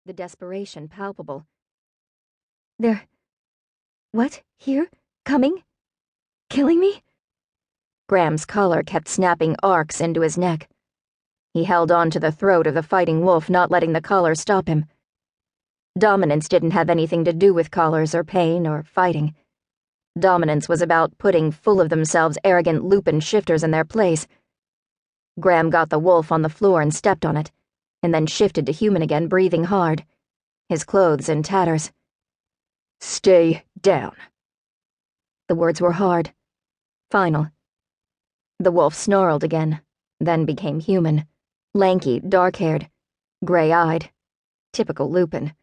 the desperation palpable. "They're... what? Here? Coming? Killing me?" Graham's collar kept snapping arcs into his neck. He held on to the throat of the fighting wolf, not letting the collar stop him. Dominance didn't have anything to do with collars or pain or fighting. Dominance was about putting full-of-themselves arrogant lupin shifters in their place. Graham got the wolf on the floor and stepped on it, and then shifted to human again, breathing hard, his clothes in tatters. "Stay down." The words were hard, final. The wolf snarled again, then became human, lanky, dark-haired, gray-eyed, typical lupin.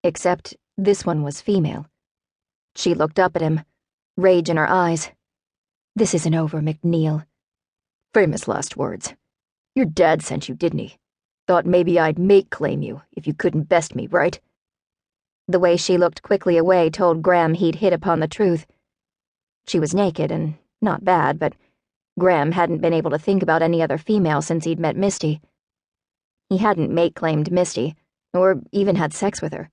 Except this one was female. She looked up at him, rage in her eyes. "This isn't over, McNeil." "Famous last words. Your dad sent you, didn't he? Thought maybe I'd claim you if you couldn't best me, right?" The way she looked quickly away told Graham he'd hit upon the truth. She was naked and not bad, but Graham hadn't been able to think about any other female since he'd met Misty. He hadn't mate-claimed Misty, or even had sex with her.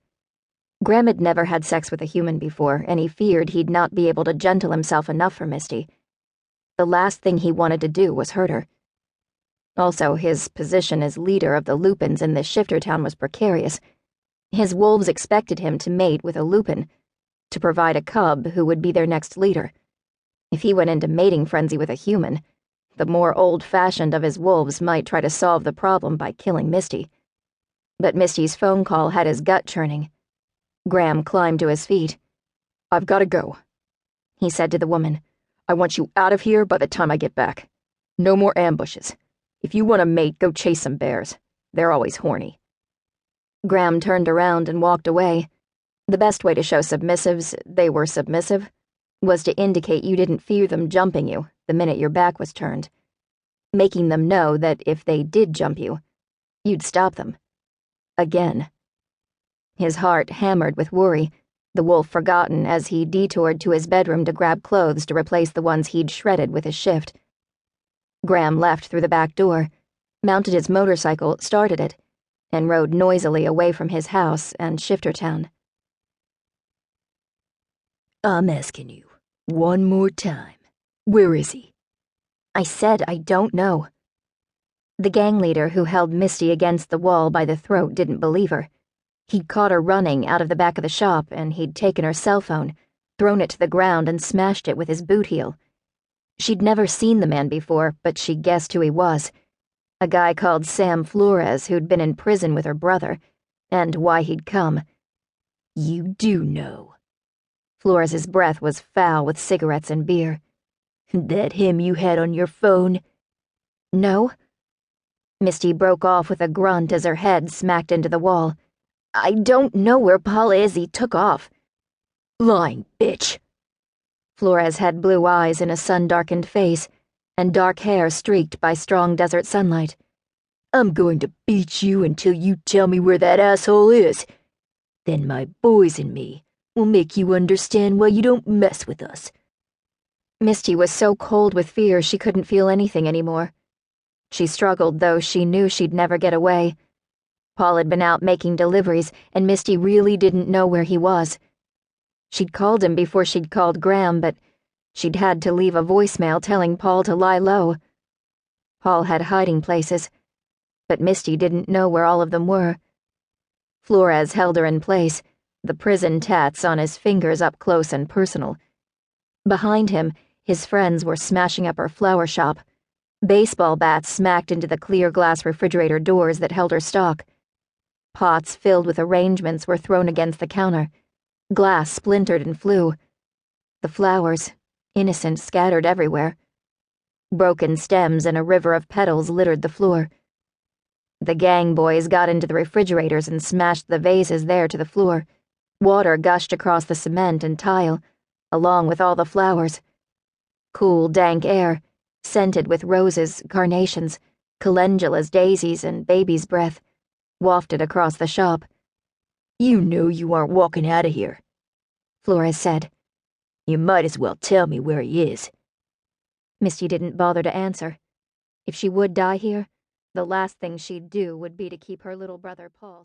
Graham had never had sex with a human before, and he feared he'd not be able to gentle himself enough for Misty. The last thing he wanted to do was hurt her. Also, his position as leader of the lupins in this Shiftertown was precarious. His wolves expected him to mate with a lupin, to provide a cub who would be their next leader. If he went into mating frenzy with a human, the more old-fashioned of his wolves might try to solve the problem by killing Misty. But Misty's phone call had his gut churning. Graham climbed to his feet. "I've got to go," he said to the woman. "I want you out of here by the time I get back. No more ambushes. If you want a mate, go chase some bears. They're always horny." Graham turned around and walked away. The best way to show submissives they were submissive was to indicate you didn't fear them jumping you the minute your back was turned, making them know that if they did jump you, you'd stop them. Again. His heart hammered with worry, the wolf forgotten as he detoured to his bedroom to grab clothes to replace the ones he'd shredded with his shift. Graham left through the back door, mounted his motorcycle, started it, and rode noisily away from his house and Shiftertown. "I'm asking you, one more time. Where is he?" I said I don't know. The gang leader who held Misty against the wall by the throat didn't believe her. He'd caught her running out of the back of the shop, and he'd taken her cell phone, thrown it to the ground, and smashed it with his boot heel. She'd never seen the man before, but she guessed who he was. A guy called Sam Flores who'd been in prison with her brother, and why he'd come. "You do know." Flores's breath was foul with cigarettes and beer. "That him you had on your phone?" "No." Misty broke off with a grunt as her head smacked into the wall. "I don't know where Paul is. He took off." "Lying bitch." Flores had blue eyes in a sun-darkened face, and dark hair streaked by strong desert sunlight. "I'm going to beat you until you tell me where that asshole is. Then my boys and me will make you understand why you don't mess with us." Misty was so cold with fear she couldn't feel anything anymore. She struggled, though she knew she'd never get away. Paul had been out making deliveries, and Misty really didn't know where he was. She'd called him before she'd called Graham, but she'd had to leave a voicemail telling Paul to lie low. Paul had hiding places, but Misty didn't know where all of them were. Flores held her in place, the prison tats on his fingers up close and personal. Behind him, his friends were smashing up her flower shop. Baseball bats smacked into the clear glass refrigerator doors that held her stock. Pots filled with arrangements were thrown against the counter. Glass splintered and flew. The flowers, innocent, scattered everywhere. Broken stems and a river of petals littered the floor. The gang boys got into the refrigerators and smashed the vases there to the floor. Water gushed across the cement and tile, along with all the flowers. Cool, dank air, scented with roses, carnations, calendulas, daisies, and baby's breath, wafted across the shop. "You know you aren't walking out of here," Flores said. "You might as well tell me where he is." Misty didn't bother to answer. If she would die here, the last thing she'd do would be to keep her little brother Paul safe.